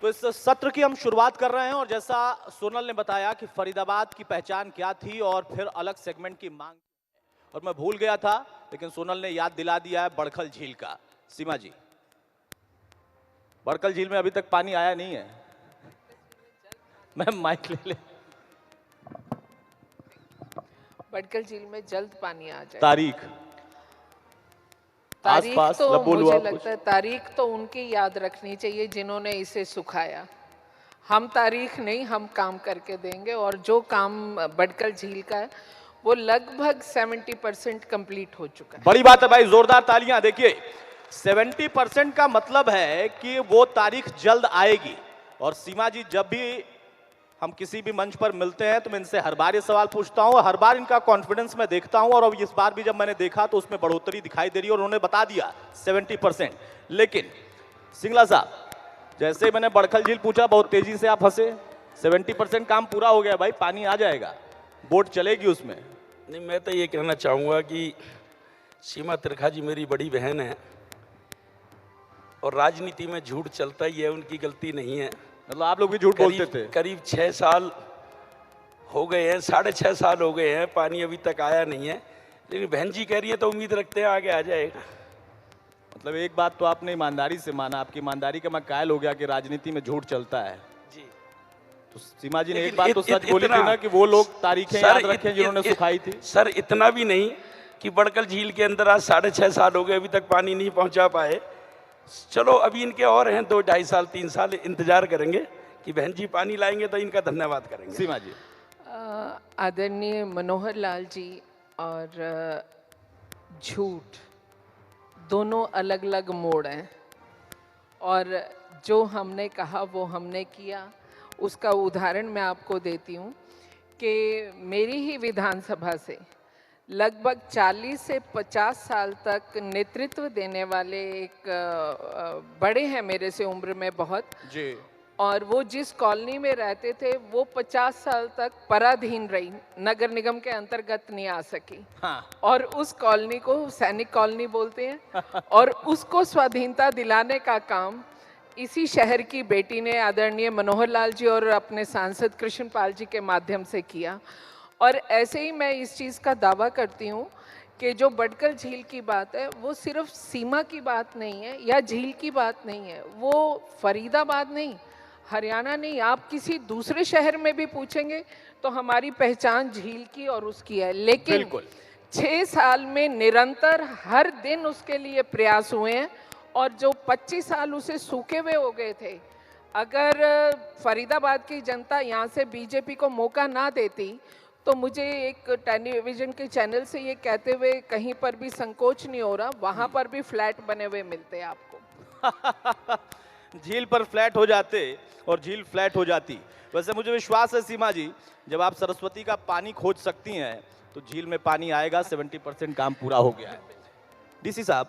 तो इस सत्र की हम शुरुआत कर रहे हैं और जैसा सोनल ने बताया कि फरीदाबाद की पहचान क्या थी और फिर अलग सेगमेंट की मांग, और मैं भूल गया था लेकिन सोनल ने याद दिला दिया है बड़खल झील का। सीमा जी, बड़खल झील में अभी तक पानी आया नहीं है। मैम माइक ले ले। बड़खल झील में जल्द पानी आ जाए। तारीख तारीख आसपास तो बोलो मुझे आप कुछ। लगता है तारीख तो उनकी याद रखनी चाहिए जिन्होंने इसे सुखाया। हम तारीख नहीं, हम काम करके देंगे। और जो काम बड़खल झील का है वो लगभग 70% कंप्लीट हो चुका है। बड़ी बात है भाई, जोरदार तालियां। देखिए 70% का मतलब है कि वो तारीख जल्द आएगी। और सीमा जी, जब भी हम किसी भी मंच पर मिलते हैं तो मैं इनसे हर बार ये सवाल पूछता हूं, हर बार इनका कॉन्फिडेंस मैं देखता हूं, और अब इस बार भी जब मैंने देखा तो उसमें बढ़ोतरी दिखाई दे रही है और उन्होंने बता दिया 70%। लेकिन सिंगला साहब, जैसे ही मैंने बड़खल झील पूछा बहुत तेजी से आप हंसे। 70% काम पूरा हो गया भाई, पानी आ जाएगा, बोट चलेगी उसमें। नहीं, मैं तो ये कहना चाहूँगा कि सीमा त्रिखा जी मेरी बड़ी बहन है और राजनीति में झूठ चलता ही है, उनकी गलती नहीं है। मतलब आप लोग भी झूठ बोलते थे। करीब 6 साल हो गए हैं, 6.5 साल हो गए हैं, पानी अभी तक आया नहीं है। लेकिन बहन जी कह रही है तो उम्मीद रखते हैं आगे आ जाएगा। मतलब एक बात तो आपने ईमानदारी से माना, आपकी ईमानदारी का मैं कायल हो गया कि राजनीति में झूठ चलता है। जी, तो सीमा जी ने एक लेकिन बात तो सच बोली थी ना कि वो लोग तारीखें याद रखें जिन्होंने सुखाई थी। सर इतना भी नहीं कि बड़खल झील के अंदर आज 6.5 साल हो गए, अभी तक पानी नहीं पहुंचा पाए। चलो अभी इनके और हैं 2, 2.5 साल, 3 साल इंतजार करेंगे कि बहन जी पानी लाएंगे तो इनका धन्यवाद करेंगे। सीमा जी, आदरणीय मनोहर लाल जी और झूठ दोनों अलग अलग मोड़ हैं। और जो हमने कहा वो हमने किया। उसका उदाहरण मैं आपको देती हूँ कि मेरी ही विधानसभा से लगभग 40 से 50 साल तक नेतृत्व देने वाले एक बड़े हैं मेरे से उम्र में बहुत जी, और वो जिस कॉलोनी में रहते थे वो 50 साल तक पराधीन रही, नगर निगम के अंतर्गत नहीं आ सकी। हाँ। और उस कॉलोनी को सैनिक कॉलोनी बोलते हैं और उसको स्वाधीनता दिलाने का काम इसी शहर की बेटी ने आदरणीय मनोहर लाल जी और अपने सांसद कृष्ण पाल जी के माध्यम से किया। और ऐसे ही मैं इस चीज़ का दावा करती हूँ कि जो बड़खल झील की बात है वो सिर्फ सीमा की बात नहीं है या झील की बात नहीं है, वो फरीदाबाद नहीं, हरियाणा नहीं, आप किसी दूसरे शहर में भी पूछेंगे तो हमारी पहचान झील की और उसकी है। लेकिन 6 साल में निरंतर हर दिन उसके लिए प्रयास हुए हैं और जो 25 साल उसे सूखे हुए हो गए थे, अगर फरीदाबाद की जनता यहाँ से बीजेपी को मौका ना देती तो मुझे एक टेलीविजन के चैनल से ये कहते हुए कहीं पर भी संकोच नहीं हो रहा, वहाँ पर भी फ्लैट बने हुए मिलते आपको। झील पर फ्लैट हो जाते और झील फ्लैट हो जाती। वैसे मुझे विश्वास है सीमा जी, जब आप सरस्वती का पानी खोज सकती हैं तो झील में पानी आएगा। 70% काम पूरा हो गया है। डीसी साहब,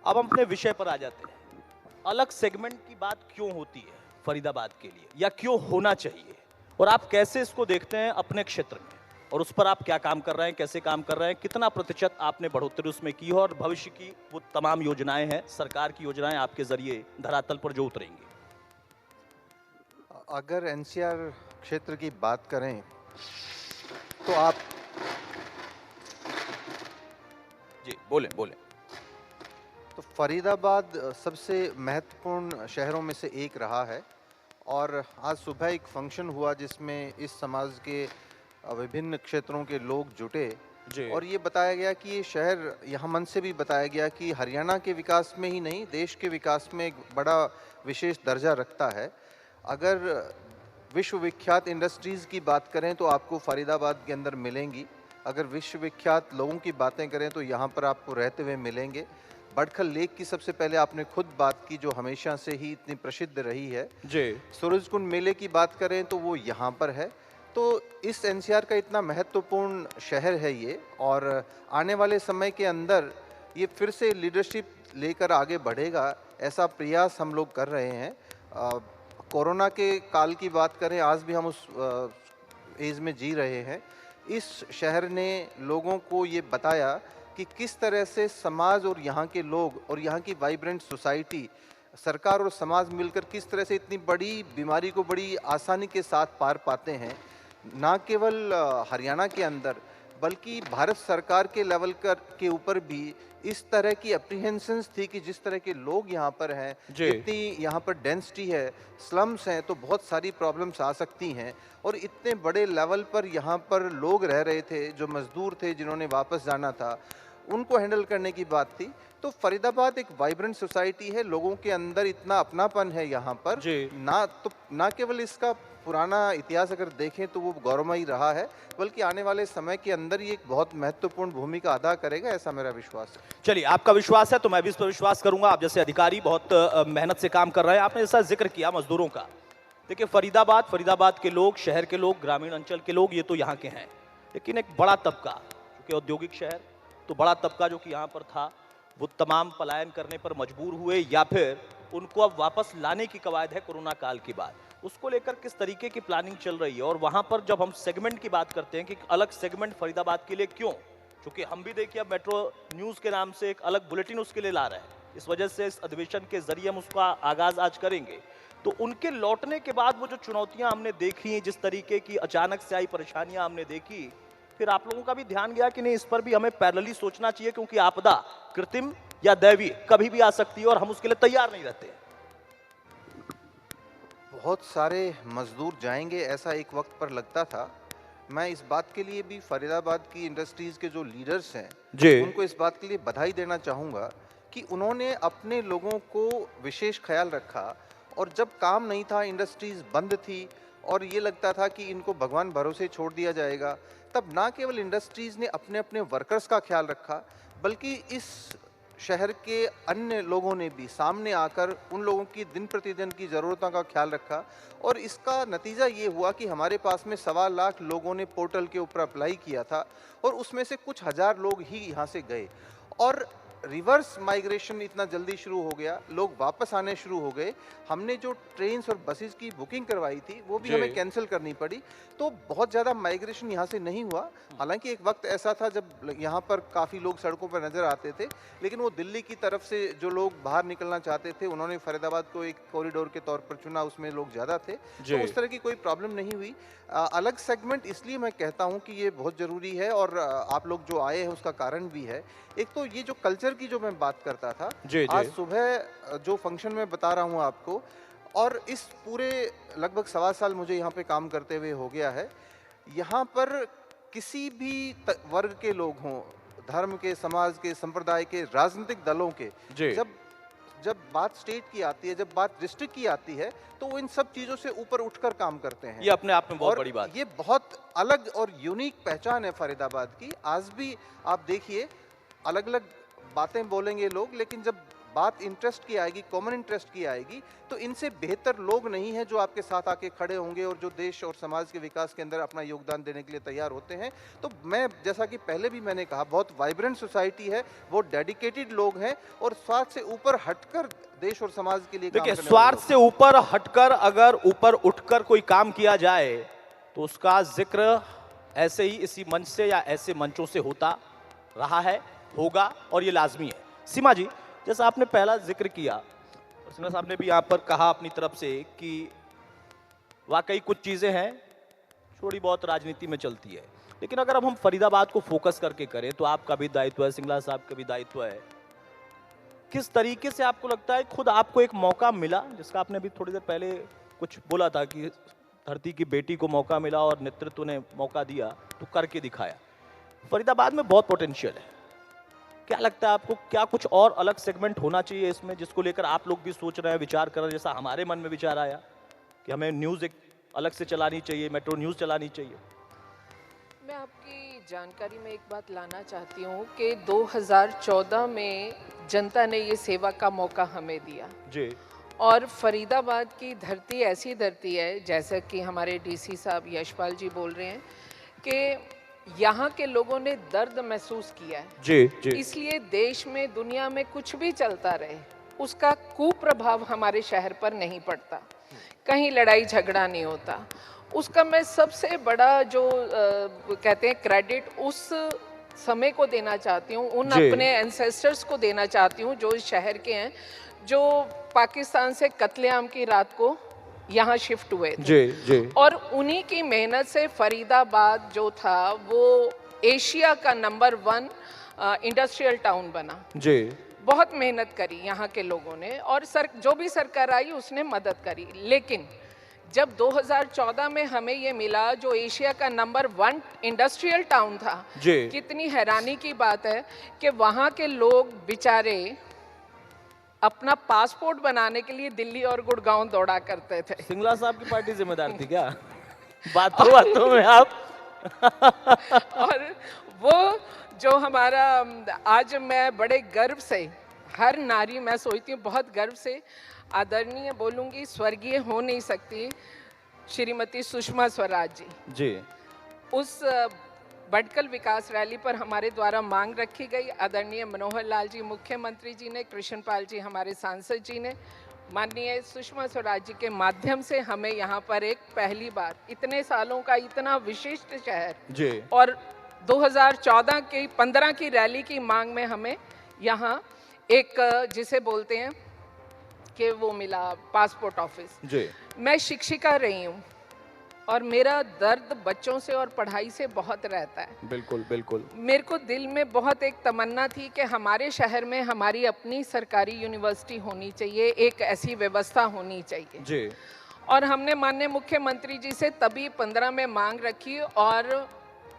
अब हम अपने विषय पर आ जाते हैं। अलग सेगमेंट की बात क्यों होती है फरीदाबाद के लिए, या क्यों होना चाहिए, और आप कैसे इसको देखते हैं अपने क्षेत्र में, और उस पर आप क्या काम कर रहे हैं, कैसे काम कर रहे हैं, कितना प्रतिशत आपने बढ़ोतरी उसमें की है, और भविष्य की वो तमाम योजनाएं हैं, सरकार की योजनाएं आपके जरिए धरातल पर जो उतरेंगी। अगर एनसीआर क्षेत्र की बात करें तो आप जी बोलें बोलें। तो फरीदाबाद सबसे महत्वपूर्ण शहरों में से एक रहा है। और आज सुबह एक फंक्शन हुआ जिसमें इस समाज के विभिन्न क्षेत्रों के लोग जुटे और ये बताया गया कि ये शहर, यहाँ मन से भी बताया गया कि हरियाणा के विकास में ही नहीं देश के विकास में एक बड़ा विशेष दर्जा रखता है। अगर विश्व विख्यात इंडस्ट्रीज़ की बात करें तो आपको फरीदाबाद के अंदर मिलेंगी। अगर विश्व विख्यात लोगों की बातें करें तो यहाँ पर आपको रहते हुए मिलेंगे। बड़खल लेक की सबसे पहले आपने खुद बात की जो हमेशा से ही इतनी प्रसिद्ध रही है। जी। सूरजकुंड मेले की बात करें तो वो यहाँ पर है। तो इस एनसीआर का इतना महत्वपूर्ण शहर है ये, और आने वाले समय के अंदर ये फिर से लीडरशिप लेकर आगे बढ़ेगा, ऐसा प्रयास हम लोग कर रहे हैं। कोरोना के काल की बात करें, आज भी हम उस एज में जी रहे हैं। इस शहर ने लोगों को ये बताया कि किस तरह से समाज और यहाँ के लोग और यहाँ की वाइब्रेंट सोसाइटी, सरकार और समाज मिलकर किस तरह से इतनी बड़ी बीमारी को बड़ी आसानी के साथ पार पाते हैं। ना केवल हरियाणा के अंदर बल्कि भारत सरकार के लेवल के ऊपर भी इस तरह की अप्रीहेंशंस थी कि जिस तरह के लोग यहाँ पर हैं, जी। इतनी यहाँ पर डेंसिटी है, स्लम्स हैं, तो बहुत सारी प्रॉब्लम्स आ सकती हैं। और इतने बड़े लेवल पर यहाँ पर लोग रह रहे थे, जो मजदूर थे, जिन्होंने वापस जाना था, उनको हैंडल करने की बात थी। तो फरीदाबाद एक वाइब्रेंट सोसाइटी है, लोगों के अंदर इतना अपनापन है यहाँ पर। जी। ना केवल इसका पुराना इतिहास अगर देखें तो वो गौरवमयी रहा है, बल्कि आने वाले समय के अंदर ये एक बहुत महत्वपूर्ण भूमिका अदा करेगा, ऐसा मेरा विश्वास है। चलिए, आपका विश्वास है तो मैं भी इस पर विश्वास करूंगा। आप जैसे अधिकारी बहुत मेहनत से काम कर रहे हैं। आपने जैसा जिक्र किया मजदूरों का, देखिए फरीदाबाद के लोग, शहर के लोग, ग्रामीण अंचल के लोग, ये तो यहाँ के हैं, लेकिन एक बड़ा तबका, क्योंकि औद्योगिक शहर, तो बड़ा तबका जो कि यहाँ पर था, वो तमाम पलायन करने पर मजबूर हुए या फिर उनको अब वापस लाने की कवायद है कोरोना काल के बाद। उसको लेकर किस तरीके की प्लानिंग चल रही है? और वहां पर जब हम सेगमेंट की बात करते हैं कि अलग सेगमेंट फरीदाबाद के लिए क्यों, क्योंकि हम भी देखिए अब मेट्रो न्यूज के नाम से एक अलग बुलेटिन उसके लिए ला रहे हैं, इस वजह से इस अधिवेशन के जरिए हम उसका आगाज आज करेंगे। तो उनके लौटने के बाद वो जो चुनौतियां हमने देखी, जिस तरीके की अचानक से आई परेशानियां हमने देखी, फिर आप लोगों का भी ध्यान गया कि नहीं, इस पर भी हमें पैरेलली सोचना चाहिए, क्योंकि आपदा कृत्रिम या दैवीय कभी भी आ सकती है और हम उसके लिए तैयार नहीं रहते। बहुत सारे मजदूर जाएंगे ऐसा एक वक्त पर लगता था। मैं इस बात के लिए भी फरीदाबाद की इंडस्ट्रीज के जो लीडर्स हैं जी। उनको इस बात के लिए बधाई देना चाहूँगा कि उन्होंने अपने लोगों को विशेष ख्याल रखा। और जब काम नहीं था, इंडस्ट्रीज बंद थी और ये लगता था कि इनको भगवान भरोसे छोड़ दिया जाएगा, तब ना केवल इंडस्ट्रीज ने अपने अपने वर्कर्स का ख्याल रखा, बल्कि इस शहर के अन्य लोगों ने भी सामने आकर उन लोगों की दिन प्रतिदिन की ज़रूरतों का ख्याल रखा। और इसका नतीजा ये हुआ कि हमारे पास में 1.25 लाख लोगों ने पोर्टल के ऊपर अप्लाई किया था और उसमें से कुछ हज़ार लोग ही यहाँ से गए। और रिवर्स माइग्रेशन इतना जल्दी शुरू हो गया, लोग वापस आने शुरू हो गए। हमने जो ट्रेन्स और बसेस की बुकिंग करवाई थी वो भी जी। हमें कैंसिल करनी पड़ी, तो बहुत ज़्यादा माइग्रेशन यहाँ से नहीं हुआ। हालांकि एक वक्त ऐसा था जब यहाँ पर काफ़ी लोग सड़कों पर नज़र आते थे, लेकिन वो दिल्ली की तरफ से जो लोग बाहर निकलना चाहते थे, उन्होंने फरीदाबाद को एक कॉरिडोर के तौर पर चुना, उसमें लोग ज़्यादा थे, जी। तो उस तरह की कोई प्रॉब्लम नहीं हुई। अलग सेगमेंट इसलिए मैं कहता हूँ कि ये बहुत ज़रूरी है और आप लोग जो आए हैं उसका कारण भी है। एक तो ये जो कल्चर की जो मैं बात करता था, जी, जी। आज सुबह जो फंक्शन में बता रहा हूँ आपको, और इस पूरे लगभग 1.25 साल मुझे यहाँ पे काम करते हुए हो गया है, यहाँ पर किसी भी वर्ग के लोग हों, धर्म के, समाज के, संप्रदाय के, राजनीतिक दलों के, जी। जब बात स्टेट की आती है, जब बात डिस्ट्रिक्ट की आती है, तो वो इन सब चीज़ों से ऊपर उठकर काम करते हैं। ये अपने आप में बहुत और बड़ी बात है। ये बहुत अलग और यूनिक पहचान है फरीदाबाद की। आज भी आप देखिए, अलग अलग बातें बोलेंगे लोग, लेकिन जब बात इंटरेस्ट की आएगी, कॉमन इंटरेस्ट की आएगी, तो इनसे बेहतर लोग नहीं हैं जो आपके साथ आके खड़े होंगे और जो देश और समाज के विकास के अंदर अपना योगदान देने के लिए तैयार होते हैं। तो मैं, जैसा कि पहले भी मैंने कहा, बहुत वाइब्रेंट सोसाइटी है, बहुत डेडिकेटेड लोग हैं और स्वार्थ से ऊपर हटकर देश और समाज के लिए काम देखिए, करने वाले स्वार्थ लोग से ऊपर हटकर अगर ऊपर उठकर कोई काम किया जाए तो उसका जिक्र ऐसे ही इसी मंच से या ऐसे मंचों से होता रहा है, होगा और ये लाजमी है। सीमा जी, जैसा आपने पहला जिक्र किया और सिन्हा साहब ने भी यहाँ पर कहा अपनी तरफ से कि वाकई कुछ चीजें हैं थोड़ी बहुत राजनीति में चलती है, लेकिन अगर अब हम फरीदाबाद को फोकस करके करें तो आपका भी दायित्व है, सिंगला साहब का भी दायित्व है। किस तरीके से आपको लगता है खुद आपको एक मौका मिला, जिसका आपने भी थोड़ी देर पहले कुछ बोला था कि धरती की बेटी को मौका मिला और नेतृत्व ने मौका दिया तो करके दिखाया। फरीदाबाद में बहुत पोटेंशियल है, क्या लगता है आपको, क्या कुछ और अलग सेगमेंट होना चाहिए इसमें, जिसको लेकर आप लोग भी सोच रहे हैं, विचार कर रहे हैं, जैसा हमारे मन में विचार आया कि हमें न्यूज़ एक अलग से चलानी चाहिए, मेट्रो न्यूज़ चलानी चाहिए? मैं आपकी जानकारी में एक बात लाना चाहती हूँ कि 2014 में जनता ने ये सेवा का मौका हमें दिया जी। और फरीदाबाद की धरती ऐसी धरती है, जैसा कि हमारे डीसी साहब यशपाल जी बोल रहे हैं, कि यहाँ के लोगों ने दर्द महसूस किया है। जी जी। इसलिए देश में, दुनिया में कुछ भी चलता रहे, उसका कुप्रभाव हमारे शहर पर नहीं पड़ता, कहीं लड़ाई झगड़ा नहीं होता। उसका मैं सबसे बड़ा जो कहते हैं क्रेडिट उस समय को देना चाहती हूँ, उन जी। अपने एंसेस्टर्स को देना चाहती हूँ जो इस शहर के हैं, जो पाकिस्तान से कत्लेआम की रात को यहाँ शिफ्ट हुए थे। जी जी और उन्हीं की मेहनत से फरीदाबाद जो था वो एशिया का नंबर 1 इंडस्ट्रियल टाउन बना। जी बहुत मेहनत करी यहाँ के लोगों ने, और जो भी सरकार आई उसने मदद करी। लेकिन जब 2014 में हमें ये मिला जो एशिया का नंबर 1 इंडस्ट्रियल टाउन था, जी। कितनी हैरानी की बात है कि वहाँ के लोग बेचारे अपना पासपोर्ट बनाने के लिए दिल्ली और गुड़गांव दौड़ा करते थे। सिंगला साहब की पार्टी जिम्मेदार थी क्या? बातों में आप और वो जो हमारा आज मैं बड़े गर्व से, हर नारी मैं सोचती हूँ बहुत गर्व से आदरणीय बोलूँगी, स्वर्गीय हो नहीं सकती, श्रीमती सुषमा स्वराज जी। जी उस भटकल विकास रैली पर हमारे द्वारा मांग रखी गई। आदरणीय मनोहर लाल जी मुख्यमंत्री जी ने, कृष्णपाल जी हमारे सांसद जी ने, माननीय सुषमा स्वराज जी के माध्यम से हमें यहाँ पर एक पहली बार इतने सालों का इतना विशिष्ट शहर, जी और 2014 की 15 की रैली की मांग में हमें यहाँ एक जिसे बोलते हैं कि वो मिला पासपोर्ट ऑफिस। जी मैं शिक्षिका रही हूँ और मेरा दर्द बच्चों से और पढ़ाई से बहुत रहता है। बिल्कुल बिल्कुल। मेरे को दिल में बहुत एक तमन्ना थी कि हमारे शहर में हमारी अपनी सरकारी यूनिवर्सिटी होनी चाहिए, एक ऐसी व्यवस्था होनी चाहिए। जी और हमने माननीय मुख्यमंत्री जी से तभी 15 में मांग रखी, और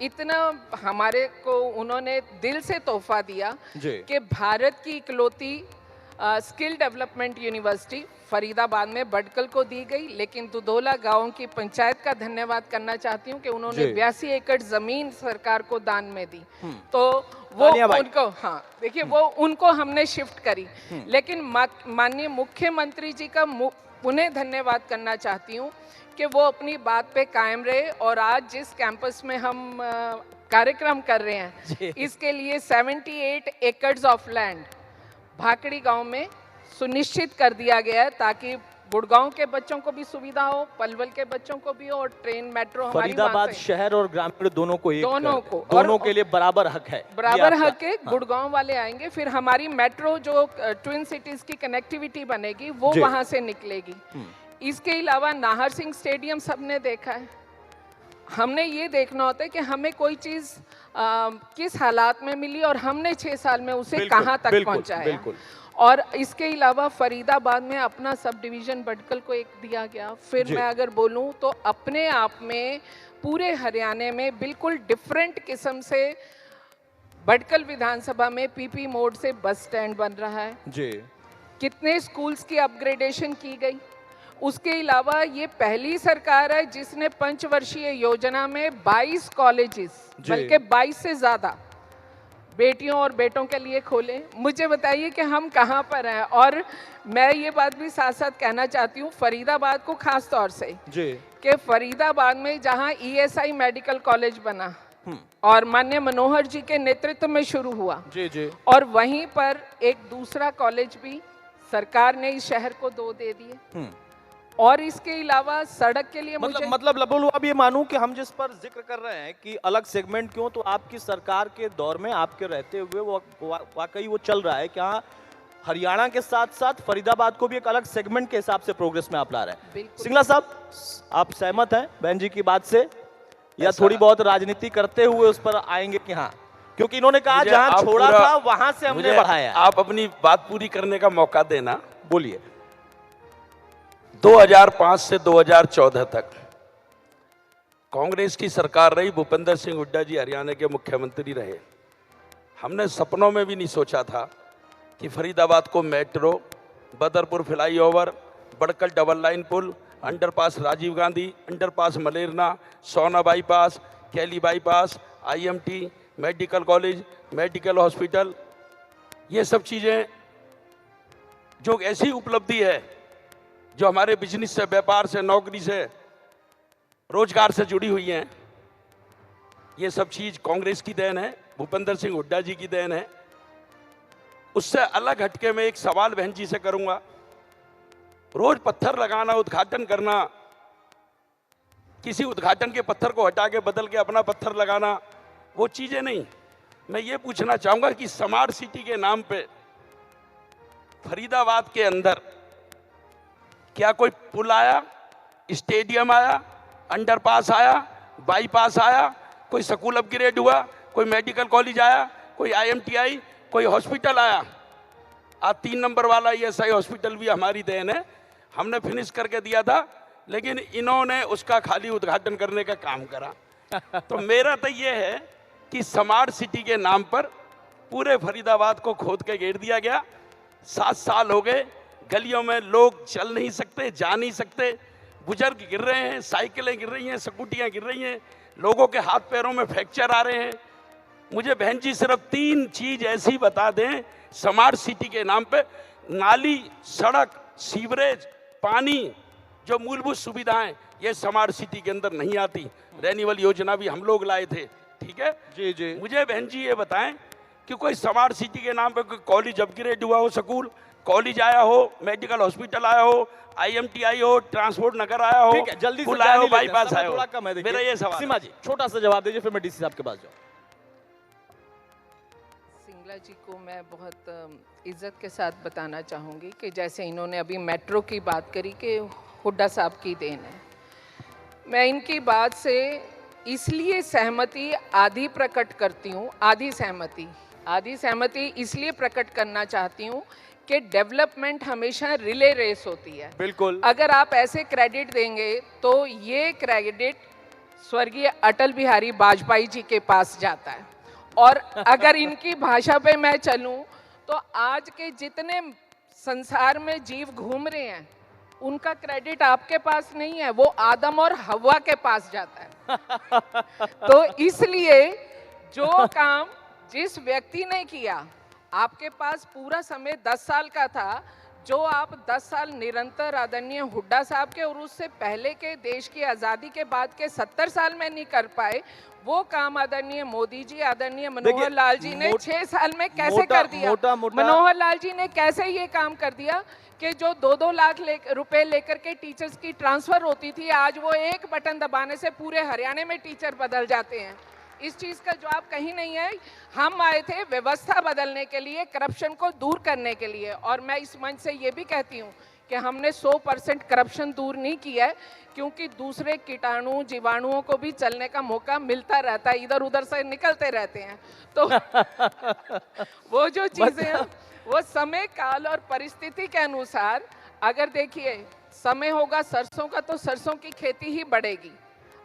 इतना हमारे को उन्होंने दिल से तोहफा दिया जी कि भारत की इकलौती स्किल डेवलपमेंट यूनिवर्सिटी फरीदाबाद में भटकल को दी गई। लेकिन दुधोला गांव की पंचायत का धन्यवाद करना चाहती हूँ कि उन्होंने जी। 82 एकड़ जमीन सरकार को दान में दी, तो वो तालियां भाई। उनको, हाँ देखिए, वो उनको हमने शिफ्ट करी। लेकिन माननीय मुख्यमंत्री जी का पुनः धन्यवाद करना चाहती हूँ कि वो अपनी बात पे कायम रहे, और आज जिस कैंपस में हम कार्यक्रम कर रहे हैं इसके लिए 78 एकर्स ऑफ लैंड भाकड़ी गांव में सुनिश्चित कर दिया गया है, ताकि गुड़गांव के बच्चों को भी सुविधा हो, पलवल के बच्चों को भी हो, और ट्रेन मेट्रो हमारी फरीदाबाद वहाँ से शहर और ग्रामीण दोनों को एक दोनों कर- को, दोनों और- के लिए बराबर हक है। बराबर ये आपका- हक है। गुड़गांव वाले आएंगे, फिर हमारी मेट्रो जो ट्विन सिटीज की कनेक्टिविटी बनेगी वो जी। वहां से निकलेगी। इसके अलावा नाहर सिंह स्टेडियम सबने देखा है, हमने ये देखना होता है कि हमें कोई चीज किस हालात में मिली और हमने 6 साल में उसे बिल्कुल, कहाँ तक बिल्कुल, पहुंचाया। बिल्कुल। और इसके अलावा फरीदाबाद में अपना सब डिवीजन भटकल को एक दिया गया। फिर जी। मैं अगर बोलूं तो अपने आप में पूरे हरियाणा में बिल्कुल डिफरेंट किस्म से भटकल विधानसभा में पीपी मोड से बस स्टैंड बन रहा है। जी कितने स्कूल्स की अपग्रेडेशन की गई। उसके अलावा ये पहली सरकार है जिसने पंचवर्षीय योजना में 22 कॉलेजेस, जी। बल्कि 22 से ज्यादा बेटियों और बेटों के लिए खोले। मुझे बताइए कि हम कहाँ पर हैं। और मैं ये बात भी साथ साथ कहना चाहती हूँ फरीदाबाद को खास तौर से, जी कि फरीदाबाद में जहाँ ESI मेडिकल कॉलेज बना और माननीय मनोहर जी के नेतृत्व में शुरू हुआ, जी जी और वहीं पर एक दूसरा कॉलेज भी सरकार ने इस शहर को 2 दे दिए। और इसके अलावा सड़क के लिए मतलब लबुल अब ये मानूं कि हम जिस पर जिक्र कर रहे हैं कि अलग सेगमेंट क्यों, तो आपकी सरकार के दौर में आपके रहते हुए वो वाकई वो चल रहा है कि हाँ, हरियाणा के साथ साथ फरीदाबाद को भी एक अलग सेगमेंट के हिसाब से प्रोग्रेस में आप ला रहे हैं। बिल्कुल। सिंगला साहब, आप सहमत हैं बहन जी की बात से, या थोड़ी बहुत राजनीति करते हुए उस पर आएंगे कि हाँ, क्योंकि इन्होंने कहा मुझे जहां आप छोड़ा पूरा- था वहां से हमने मुझे बढ़ाया। आप अपनी बात पूरी करने का मौका देना। बोलिए। 2005 से 2014 तक कांग्रेस की सरकार रही, भूपेंद्र सिंह हुड्डा जी हरियाणा के मुख्यमंत्री रहे। हमने सपनों में भी नहीं सोचा था कि फरीदाबाद को metro, Badarpur flyover, Badkal double line पुल, underpass Rajiv Gandhi, underpass Malerna, Sohna bypass, Kaili bypass, IMT, medical college, medical hospital, ये सब चीज़ें जो ऐसी उपलब्धि है जो हमारे बिजनेस से, व्यापार से, नौकरी से, रोजगार से जुड़ी हुई हैं, ये सब चीज कांग्रेस की देन है, भूपेंद्र सिंह हुड्डा जी की देन है। उससे अलग हटके मैं एक सवाल बहन जी से करूंगा। रोज पत्थर लगाना, उद्घाटन करना, किसी उद्घाटन के पत्थर को हटा के बदल के अपना पत्थर लगाना, वो चीजें नहीं। मैं ये पूछना चाहूंगा कि स्मार्ट सिटी के नाम पे फरीदाबाद के अंदर क्या कोई पुल आया, स्टेडियम आया, अंडरपास आया, बाईपास आया, कोई स्कूल अपग्रेड हुआ, कोई मेडिकल कॉलेज आया, कोई IMTI, कोई हॉस्पिटल आया? आज 3 नंबर वाला ESI हॉस्पिटल भी हमारी देन है, हमने फिनिश करके दिया था, लेकिन इन्होंने उसका खाली उद्घाटन करने का काम करा। तो मेरा तो ये है कि स्मार्ट सिटी के नाम पर पूरे फरीदाबाद को खोद के घेर दिया गया। 7 साल हो गए, गलियों में लोग चल नहीं सकते, जा नहीं सकते, बुजुर्ग गिर रहे हैं, साइकिलें गिर रही हैं, स्कूटियाँ गिर रही हैं, लोगों के हाथ पैरों में फ्रैक्चर आ रहे हैं। मुझे बहन जी सिर्फ 3 चीज ऐसी बता दें स्मार्ट सिटी के नाम पे, नाली, सड़क, सीवरेज, पानी, जो मूलभूत सुविधाएं, ये स्मार्ट सिटी के अंदर नहीं आती। रेन्यूअल योजना भी हम लोग लाए थे, ठीक है जी जी। मुझे बहन जी ये बताएं कि कोई स्मार्ट सिटी के नाम पे कोई कॉलेज अपग्रेड हुआ हो, स्कूल कॉलेज आया हो, मेडिकल हॉस्पिटल आया हो, IMTI हो, ट्रांसपोर्ट नगर आया हो, ठीक है, जल्दी से पुल आया हो, जान ही लेते हैं, बाईपास समय आया हो। थोड़ा कम है, देखिए। मेरा ये सवाल सीमा है। जी छोटा सा जवाब दीजिए, फिर मैं DC साहब के पास जाऊँ। सिंगला जी को मैं बहुत इज्जत के साथ बताना चाहूँगी कि जैसे इन्होंने अभी मेट्रो की बात करी कि हुड्डा साहब की देन है, मैं इनकी बात से इसलिए सहमति आधी प्रकट करती हूँ, आधी सहमति इसलिए प्रकट करना चाहती हूँ कि डेवलपमेंट हमेशा रिले रेस होती है। बिल्कुल। अगर आप ऐसे क्रेडिट देंगे तो ये क्रेडिट स्वर्गीय अटल बिहारी वाजपेयी जी के पास जाता है, और अगर इनकी भाषा पे मैं चलूं तो आज के जितने संसार में जीव घूम रहे हैं उनका क्रेडिट आपके पास नहीं है, वो आदम और हवा के पास जाता है। तो इसलिए जो काम जिस व्यक्ति ने किया, आपके पास पूरा समय 10 साल का था, जो आप 10 साल निरंतर आदरणीय हुड्डा साहब के और उससे पहले के देश की आज़ादी के बाद के 70 साल में नहीं कर पाए, वो काम आदरणीय मोदी जी, आदरणीय मनोहर लाल जी ने 6 साल में कैसे कर दिया। मनोहर लाल जी ने कैसे ये काम कर दिया कि जो 2-2 लाख रुपए लेकर के टीचर्स की ट्रांसफर होती थी, आज वो एक बटन दबाने से पूरे हरियाणा में टीचर बदल जाते हैं। इस चीज़ का जवाब कहीं नहीं है। हम आए थे व्यवस्था बदलने के लिए, करप्शन को दूर करने के लिए, और मैं इस मंच से ये भी कहती हूँ कि हमने 100% करप्शन दूर नहीं किया है, क्योंकि दूसरे कीटाणु जीवाणुओं को भी चलने का मौका मिलता रहता है, इधर उधर से निकलते रहते हैं। तो वो जो चीज़ें हैं वो समय काल और परिस्थिति के अनुसार, अगर देखिए समय होगा सरसों का तो सरसों की खेती ही बढ़ेगी,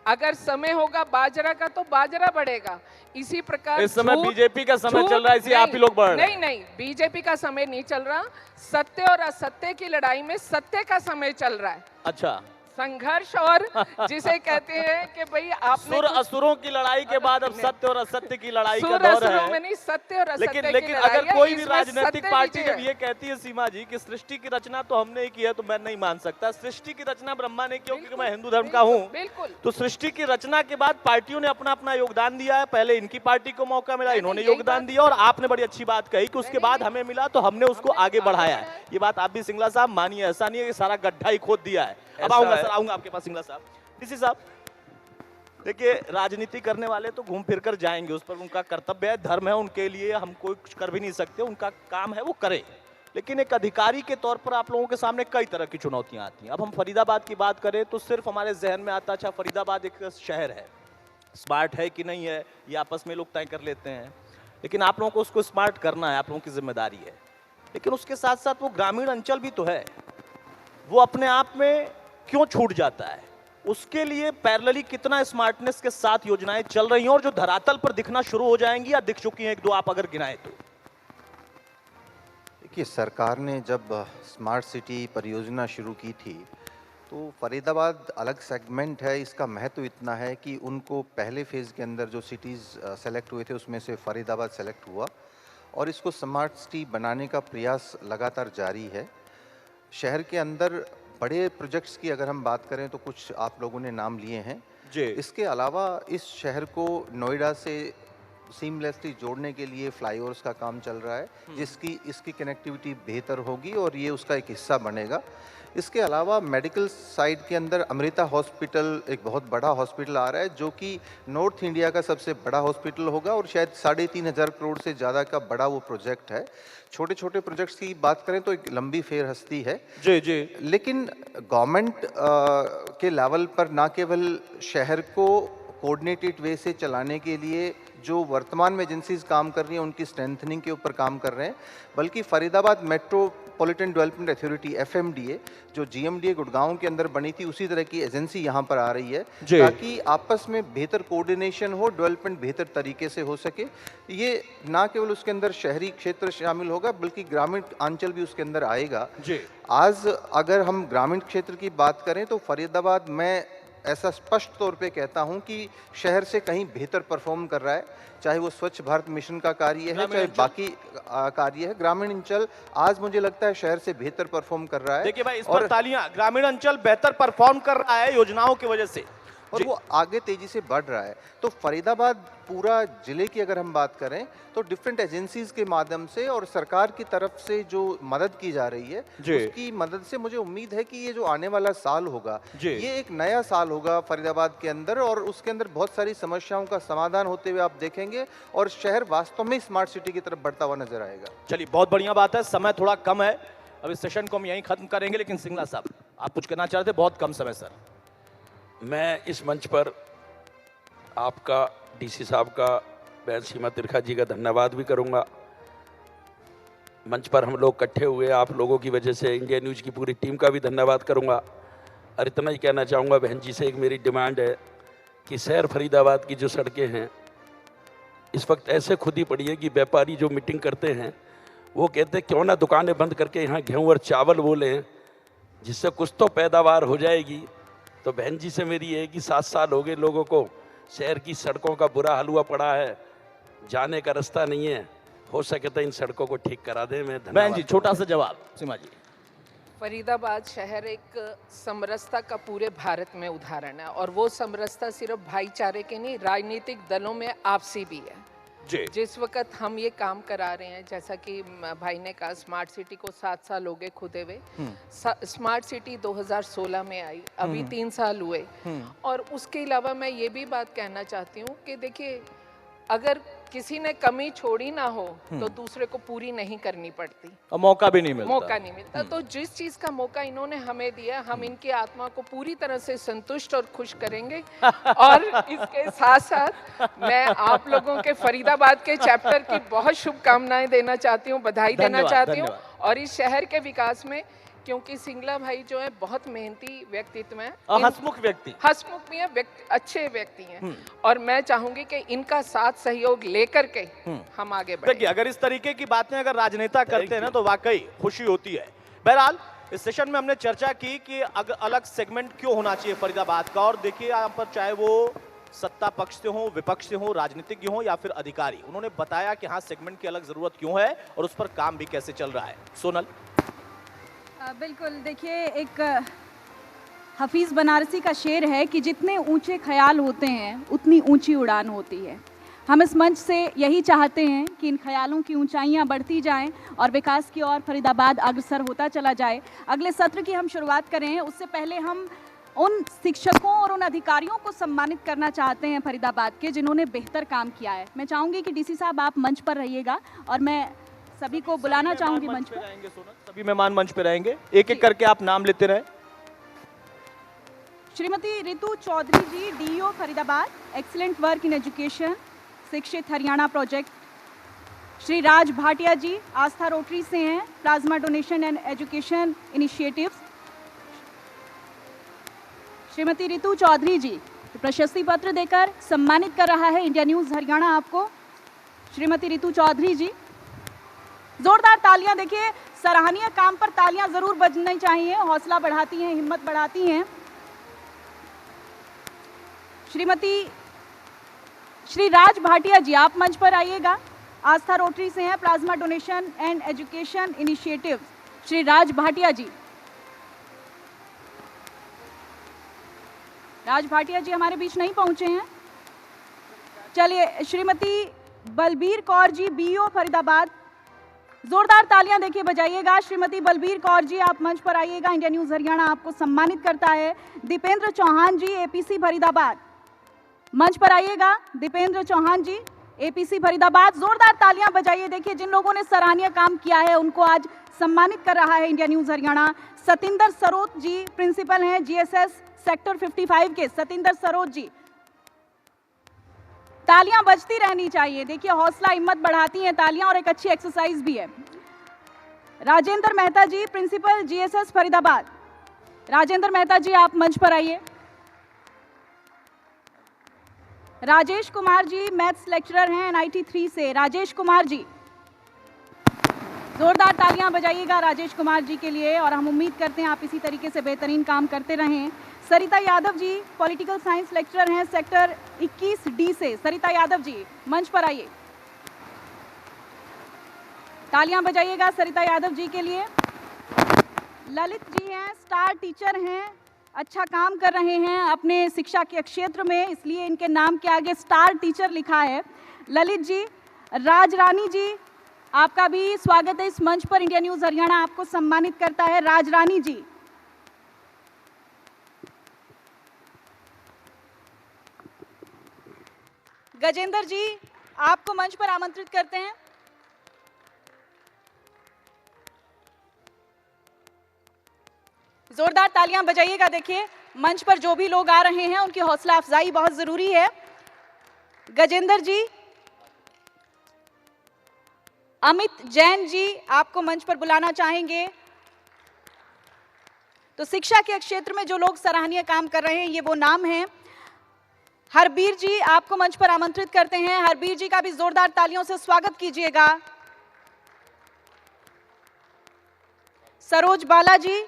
अगर समय होगा बाजरा का तो बाजरा बढ़ेगा। इसी प्रकार इस समय बीजेपी का समय चल रहा है, इसलिए आप ही लोग बढ़ रहे हैं। नहीं, बीजेपी का समय नहीं चल रहा, सत्य और असत्य की लड़ाई में सत्य का समय चल रहा है। अच्छा, संघर्ष, और जिसे कहते हैं कि भाई आपने सुर असुरों की लड़ाई के बाद अब सत्य और असत्य की लड़ाई का सुर दौर असुरों में है। नहीं, सत्य और असत्य की लेकिन लड़ाई अगर है, कोई भी इसमें राजनीतिक सत्य पार्टी विजय जब ये कहती है सीमा जी कि सृष्टि की रचना तो हमने ही की है, तो मैं नहीं मान सकता। सृष्टि की रचना ब्रह्मा ने की, क्योंकि मैं हिंदू धर्म का हूँ। बिल्कुल। तो सृष्टि की रचना के बाद पार्टियों ने अपना अपना योगदान दिया है। पहले इनकी पार्टी को मौका मिला, इन्होंने यही योगदान बात- दिया, और आपने बड़ी अच्छी बात कही कि उसके बाद हमें मिला तो हमने उसको आगे बढ़ाया है। ये बात आप भी सिंगला साहब मानिए, ऐसा नहीं है कि सारा गड्ढा ही खोद दिया है। अब ऐसा आऊंगा है। सर, आऊंगा आपके पास सिंगला साहब। डीसी साहब देखिए, राजनीति करने वाले तो घूम फिर कर जाएंगे, उस पर उनका कर्तव्य है, धर्म है, उनके लिए हम कोई कुछ कर भी नहीं सकते, उनका काम है वो करे। लेकिन एक अधिकारी के तौर पर आप लोगों के सामने कई तरह की चुनौतियां आती हैं। अब हम फरीदाबाद की बात करें तो सिर्फ हमारे जहन में आता, अच्छा फरीदाबाद एक शहर है, स्मार्ट है कि नहीं है ये आपस में लोग तय कर लेते हैं, लेकिन आप लोगों को उसको स्मार्ट करना है, आप लोगों की जिम्मेदारी है। लेकिन उसके साथ साथ वो ग्रामीण अंचल भी तो है, वो अपने आप में क्यों छूट जाता है, उसके लिए पैरेलली कितना स्मार्टनेस के साथ योजनाएं चल रही हैं और जो धरातल पर दिखना शुरू हो जाएंगी या दिख चुकी हैं, एक दो आप अगर गिनाएं तो। देखिए, सरकार ने जब स्मार्ट सिटी परियोजना शुरू की थी तो फरीदाबाद अलग सेगमेंट है, इसका महत्व इतना है कि उनको पहले फेज़ के अंदर जो सिटीज़ सेलेक्ट हुए थे उसमें से फरीदाबाद सेलेक्ट हुआ, और इसको स्मार्ट सिटी बनाने का प्रयास लगातार जारी है। शहर के अंदर बड़े प्रोजेक्ट्स की अगर हम बात करें तो कुछ आप लोगों ने नाम लिए हैं जी। इसके अलावा इस शहर को नोएडा से सीमलेसली जोड़ने के लिए फ्लाईओवर्स का काम चल रहा है, जिसकी इसकी कनेक्टिविटी बेहतर होगी और ये उसका एक हिस्सा बनेगा। इसके अलावा मेडिकल साइड के अंदर अमृता हॉस्पिटल एक बहुत बड़ा हॉस्पिटल आ रहा है, जो कि नॉर्थ इंडिया का सबसे बड़ा हॉस्पिटल होगा और शायद 3,500 करोड़ से ज़्यादा का बड़ा वो प्रोजेक्ट है। छोटे छोटे प्रोजेक्ट्स की बात करें तो एक लंबी फेर हस्ती है जी जी। लेकिन गवर्नमेंट के लेवल पर ना केवल शहर को कोऑर्डिनेटेड वे से चलाने के लिए जो वर्तमान में एजेंसीज काम कर रही हैं उनकी स्ट्रेंथनिंग के ऊपर काम कर रहे हैं, बल्कि Faridabad metropolitan development authority FMDA जो GMDA गुड़गांव के अंदर बनी थी, उसी तरह की एजेंसी यहाँ पर आ रही है ताकि आपस में बेहतर कोऑर्डिनेशन हो, डेवलपमेंट बेहतर तरीके से हो सके। ये ना केवल उसके अंदर शहरी क्षेत्र शामिल होगा बल्कि ग्रामीण अंचल भी उसके अंदर आएगा जी। आज अगर हम ग्रामीण क्षेत्र की बात करें तो फरीदाबाद में ऐसा स्पष्ट तौर पे कहता हूं कि शहर से कहीं बेहतर परफॉर्म कर रहा है, चाहे वो स्वच्छ भारत मिशन का कार्य है, चाहे बाकी कार्य है। ग्रामीण अंचल आज मुझे लगता है शहर से बेहतर परफॉर्म कर रहा है। देखिए भाई, इस पर तालियां। ग्रामीण अंचल बेहतर परफॉर्म कर रहा है योजनाओं की वजह से और वो आगे तेजी से बढ़ रहा है। तो फरीदाबाद पूरा जिले की अगर हम बात करें तो डिफरेंट एजेंसीज के माध्यम से और सरकार की तरफ से जो मदद की जा रही है उसकी मदद से मुझे उम्मीद है कि ये जो आने वाला साल होगा ये एक नया साल होगा फरीदाबाद के अंदर, और उसके अंदर बहुत सारी समस्याओं का समाधान होते हुए आप देखेंगे और शहर वास्तव में स्मार्ट सिटी की तरफ बढ़ता हुआ नजर आएगा। चलिए, बहुत बढ़िया बात है। समय थोड़ा कम है, अब इस सेशन को हम यहीं खत्म करेंगे, लेकिन सिंगला साहब आप कुछ कहना चाह रहे थे? बहुत कम समय सर। मैं इस मंच पर आपका, DC साहब का, बहन सीमा तिरखा जी का धन्यवाद भी करूंगा। मंच पर हम लोग इकट्ठे हुए आप लोगों की वजह से, इंडिया न्यूज़ की पूरी टीम का भी धन्यवाद करूंगा। और इतना ही कहना चाहूँगा, बहन जी से एक मेरी डिमांड है कि शहर फरीदाबाद की जो सड़कें हैं इस वक्त ऐसे खुदी पड़ी है कि व्यापारी जो मीटिंग करते हैं वो कहते हैं क्यों ना दुकानें बंद करके यहाँ गेहूँ और चावल वो लें, जिससे कुछ तो पैदावार हो जाएगी। तो बहन जी से मेरी ये है कि 7 साल हो गए लोगों को शहर की सड़कों का बुरा हाल हुआ पड़ा है, जाने का रास्ता नहीं है, हो सके तो इन सड़कों को ठीक करा दें। मैं बहन जी छोटा सा जवाब। सीमा जी, फरीदाबाद शहर एक समरसता का पूरे भारत में उदाहरण है, और वो समरसता सिर्फ भाईचारे के नहीं, राजनीतिक दलों में आपसी भी है। जिस वक्त हम ये काम करा रहे हैं, जैसा कि भाई ने कहा, स्मार्ट सिटी को 7 साल हो गए खुदे हुए। स्मार्ट सिटी 2016 में आई, अभी 3 साल हुए। और उसके अलावा मैं ये भी बात कहना चाहती हूँ कि देखिए, अगर किसी ने कमी छोड़ी ना हो तो दूसरे को पूरी नहीं करनी पड़ती और मौका भी नहीं मिलता। तो जिस चीज का मौका इन्होंने हमें दिया, हम इनकी आत्मा को पूरी तरह से संतुष्ट और खुश करेंगे। और इसके साथ साथ मैं आप लोगों के फरीदाबाद के चैप्टर की बहुत शुभकामनाएं देना चाहती हूँ, बधाई देना चाहती हूँ। और इस शहर के विकास में, क्योंकि सिंगला भाई जो है बहुत मेहनती व्यक्तित्व है, हंसमुख भी है, अच्छे व्यक्ति हैं, और मैं चाहूंगी कि इनका साथ सहयोग लेकर के हम आगे बढ़ें। देखिए, अगर इस तरीके की बातें अगर राजनेता करते हैं ना तो वाकई खुशी होती है। बहरहाल, इस सेशन में हमने चर्चा की कि अलग सेगमेंट क्यों होना चाहिए फरीदाबाद का, और देखिए यहाँ पर चाहे वो सत्ता पक्ष से हो, विपक्ष से हो, राजनीतिज्ञ हो या फिर अधिकारी, उन्होंने बताया कि हाँ सेगमेंट की अलग जरूरत क्यों है और उस पर काम भी कैसे चल रहा है। सोनल। बिल्कुल, देखिए, एक हफीज़ बनारसी का शेर है कि जितने ऊंचे ख्याल होते हैं उतनी ऊंची उड़ान होती है। हम इस मंच से यही चाहते हैं कि इन ख्यालों की ऊंचाइयां बढ़ती जाएं और विकास की ओर फरीदाबाद अग्रसर होता चला जाए। अगले सत्र की हम शुरुआत करें, उससे पहले हम उन शिक्षकों और उन अधिकारियों को सम्मानित करना चाहते हैं फरीदाबाद के, जिन्होंने बेहतर काम किया है। मैं चाहूँगी कि DC साहब आप मंच पर रहिएगा और मैं सभी को बुलाना चाहूंगी मंच पर। सभी मेहमान मंच पे रहेंगे, एक एक करके आप नाम लेते रहे। Shrimati Ritu Chaudhary ji, DEO Faridabad, excellent work in education, Shikshit Haryana project. Shri Raj Bhatia ji, Aastha rotary से हैं, plasma donation and education initiatives. Shrimati Ritu Chaudhary ji, प्रशस्ति पत्र देकर सम्मानित कर रहा है इंडिया न्यूज़ हरियाणा आपको। श्रीमती रितु चौधरी जी, जोरदार तालियां। देखिए, सराहनीय काम पर तालियां जरूर बजनी चाहिए, हौसला बढ़ाती हैं, हिम्मत बढ़ाती हैं। श्री राज भाटिया जी, आप मंच पर आइएगा, आस्था रोटरी से हैं, plasma donation and education initiative. Shri Raj Bhatia ji, Raj Bhatia ji हमारे बीच नहीं पहुंचे हैं। चलिए, श्रीमती बलबीर कौर जी, BEO फरीदाबाद, जोरदार तालियां देखिए बजाइएगा। श्रीमती बलबीर कौर जी आप मंच पर आइएगा। इंडिया न्यूज हरियाणा आपको सम्मानित करता है। दीपेंद्र चौहान जी एपीसी फरीदाबाद मंच पर आइएगा। दीपेंद्र चौहान जी एपीसी फरीदाबाद, जोरदार तालियां बजाइए। देखिए जिन लोगों ने सराहनीय काम किया है उनको आज सम्मानित कर रहा है इंडिया न्यूज हरियाणा। सतिंदर सरोत जी प्रिंसिपल हैं जीएसएस सेक्टर 55 के। सतिंदर सरोत जी, तालियां बजती रहनी चाहिए। देखिए हौसला हिम्मत बढ़ाती हैं तालियां और एक अच्छी एक्सरसाइज भी है। राजेंद्र मेहता जी प्रिंसिपल जीएसएस फरीदाबाद। राजेंद्र मेहता जी आप मंच पर आइए। राजेश कुमार जी मैथ्स लेक्चरर हैं एनआईटी 3 से। राजेश कुमार जी, जोरदार तालियां बजाइएगा राजेश कुमार जी के लिए और हम उम्मीद करते हैं आप इसी तरीके से बेहतरीन काम करते रहें। सरिता Yadav ji political science lecturer हैं सेक्टर 21D से। सरिता यादव जी मंच पर आइए। तालियां बजाइएगा सरिता यादव जी के लिए। ललित जी हैं स्टार टीचर हैं, अच्छा काम कर रहे हैं अपने शिक्षा के क्षेत्र में, इसलिए इनके नाम के आगे स्टार टीचर लिखा है। ललित जी। राजरानी जी आपका भी स्वागत है इस मंच पर। इंडिया न्यूज हरियाणा आपको सम्मानित करता है। राजरानी जी। गजेंद्र जी आपको मंच पर आमंत्रित करते हैं। जोरदार तालियां बजाइएगा। देखिए मंच पर जो भी लोग आ रहे हैं उनकी हौसला अफजाई बहुत जरूरी है। गजेंद्र जी। अमित जैन जी आपको मंच पर बुलाना चाहेंगे। तो शिक्षा के क्षेत्र में जो लोग सराहनीय काम कर रहे हैं ये वो नाम हैं। हरबीर जी आपको मंच पर आमंत्रित करते हैं। हरबीर जी का भी जोरदार तालियों से स्वागत कीजिएगा। सरोज बालाजी।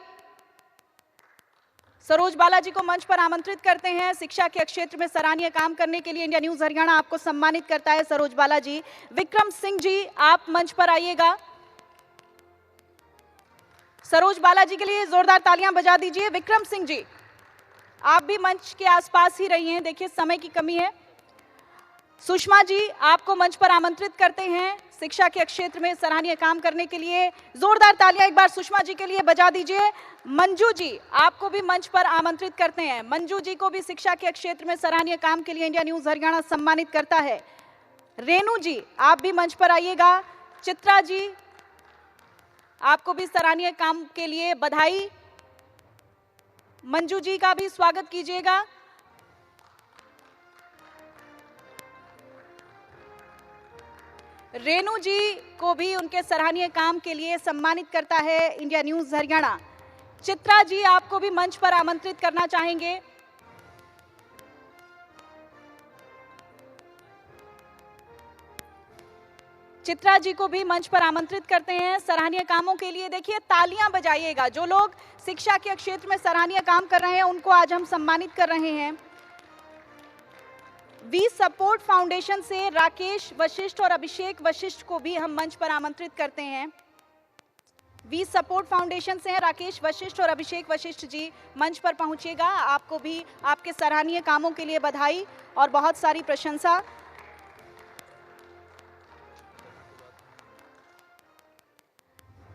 सरोज बालाजी को मंच पर आमंत्रित करते हैं। शिक्षा के क्षेत्र में सराहनीय काम करने के लिए इंडिया न्यूज हरियाणा आपको सम्मानित करता है सरोज बालाजी। विक्रम सिंह जी आप मंच पर आइएगा। सरोज बालाजी के लिए जोरदार तालियां बजा दीजिए। विक्रम सिंह जी आप भी मंच के आसपास ही रहिए, देखिए समय की कमी है। सुषमा जी आपको मंच पर आमंत्रित करते हैं शिक्षा के क्षेत्र में सराहनीय काम करने के लिए। जोरदार तालियां एक बार सुषमा जी के लिए बजा दीजिए। मंजू जी आपको भी मंच पर आमंत्रित करते हैं। मंजू जी को भी शिक्षा के क्षेत्र में सराहनीय काम के लिए इंडिया न्यूज हरियाणा सम्मानित करता है। रेणु जी आप भी मंच पर आइएगा। चित्रा जी आपको भी सराहनीय काम के लिए बधाई। मंजू जी का भी स्वागत कीजिएगा। रेणु जी को भी उनके सराहनीय काम के लिए सम्मानित करता है इंडिया न्यूज हरियाणा। चित्रा जी आपको भी मंच पर आमंत्रित करना चाहेंगे। चित्रा जी को भी मंच पर आमंत्रित करते हैं सराहनीय कामों के लिए। देखिए तालियां बजाइएगा। जो लोग शिक्षा के क्षेत्र में सराहनीय काम कर रहे हैं उनको आज हम सम्मानित कर रहे हैं। वी सपोर्ट फाउंडेशन से राकेश वशिष्ठ और अभिषेक वशिष्ठ को भी हम मंच पर आमंत्रित करते हैं। वी सपोर्ट फाउंडेशन से हैं राकेश वशिष्ठ और अभिषेक वशिष्ठ जी, मंच पर पहुंचिएगा। आपको भी आपके सराहनीय कामों के लिए बधाई और बहुत सारी प्रशंसा।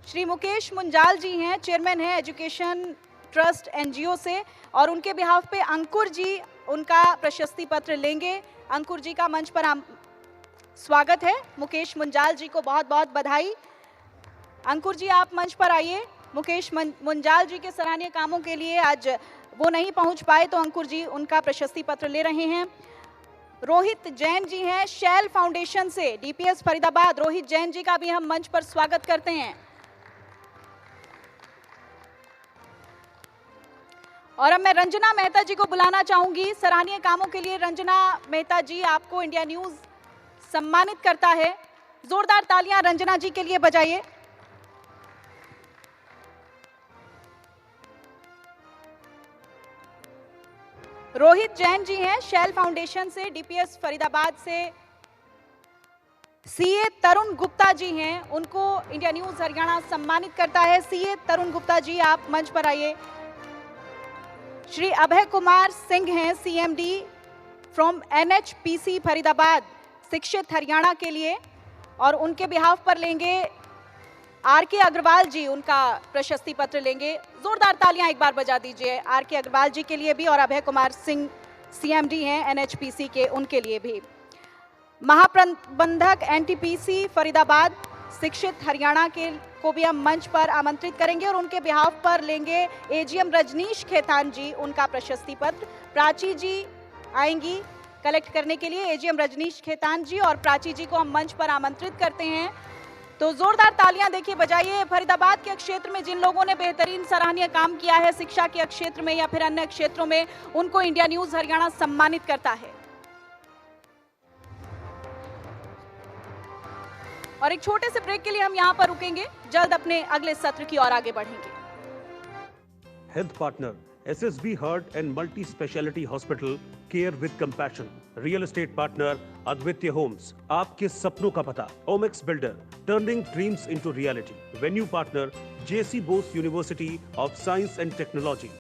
श्री मुकेश मुंजाल जी हैं, चेयरमैन हैं एजुकेशन ट्रस्ट एनजीओ से, और उनके बिहाफ पे अंकुर जी उनका प्रशस्ति पत्र लेंगे। अंकुर जी का मंच पर स्वागत है। मुकेश मुंजाल जी को बहुत बहुत बधाई। अंकुर जी आप मंच पर आइए। मुकेश मुंजाल जी के सराहनीय कामों के लिए आज वो नहीं पहुंच पाए तो अंकुर जी उनका प्रशस्ति पत्र ले रहे हैं। रोहित जैन जी हैं शैल फाउंडेशन से, डीपीएस फरीदाबाद। रोहित जैन जी का भी हम मंच पर स्वागत करते हैं। और अब मैं रंजना मेहता जी को बुलाना चाहूंगी सराहनीय कामों के लिए। रंजना मेहता जी आपको इंडिया न्यूज सम्मानित करता है। जोरदार तालियां रंजना जी के लिए बजाइए। रोहित जैन जी हैं शैल फाउंडेशन से, डीपीएस फरीदाबाद से। सीए तरुण गुप्ता जी हैं, उनको इंडिया न्यूज हरियाणा सम्मानित करता है। सीए तरुण गुप्ता जी आप मंच पर आइए। श्री अभय कुमार सिंह हैं सीएमडी फ्रॉम एनएचपीसी फरीदाबाद, शिक्षित हरियाणा के लिए, और उनके बिहाफ पर लेंगे आर.के. अग्रवाल जी उनका प्रशस्ति पत्र लेंगे। जोरदार तालियां एक बार बजा दीजिए आर.के. अग्रवाल जी के लिए भी और अभय कुमार सिंह सीएमडी हैं एनएचपीसी के, उनके लिए भी। महाप्रबंधक एनटीपीसी फरीदाबाद शिक्षित हरियाणा के को भी हम मंच पर आमंत्रित करेंगे और उनके बिहाफ पर लेंगे एजीएम रजनीश खेतान जी उनका प्रशस्ति पत्र। प्राची जी आएंगी कलेक्ट करने के लिए। एजीएम रजनीश खेतान जी और प्राची जी को हम मंच पर आमंत्रित करते हैं। तो जोरदार तालियां देखिए बजाइए। फरीदाबाद के क्षेत्र में जिन लोगों ने बेहतरीन सराहनीय काम किया है शिक्षा के क्षेत्र में या फिर अन्य क्षेत्रों में, उनको इंडिया न्यूज हरियाणा सम्मानित करता है। और एक छोटे से ब्रेक के लिए हम यहां पर रुकेंगे, जल्द अपने अगले सत्र की ओर आगे बढ़ेंगे। Health partner SSB Heart and Multi Speciality Hospital, Care with Compassion. Real estate partner Advitya Homes, आपके सपनों का पता। Omex Builder, turning dreams into reality. Venue partner JC Bose University of Science and Technology.